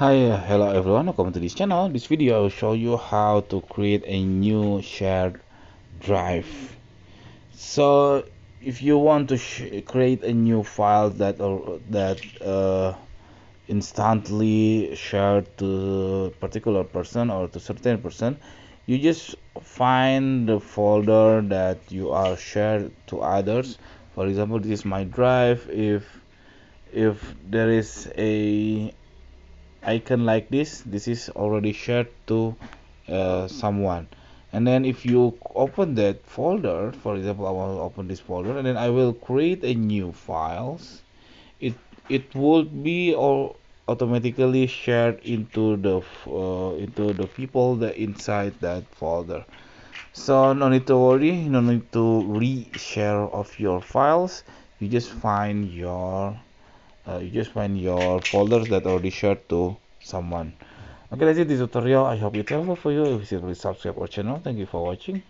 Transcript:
Hi, hello everyone, welcome to this channel. This video I will show you how to create a new shared drive. So if you want to create a new file that instantly shared to a particular person or to certain person, you just find the folder that you are shared to others. For example, this is my drive. If there is a icon like this is already shared to someone. And then if you open that folder, for example, I want to open this folder, and then I will create a new files. It would be all automatically shared into the people that inside that folder. So no need to worry, no need to re-share of your files. You just find your folders that already shared to someone. Okay, that's it, this tutorial. I hope it's helpful for you. If you please subscribe our channel. Thank you for watching.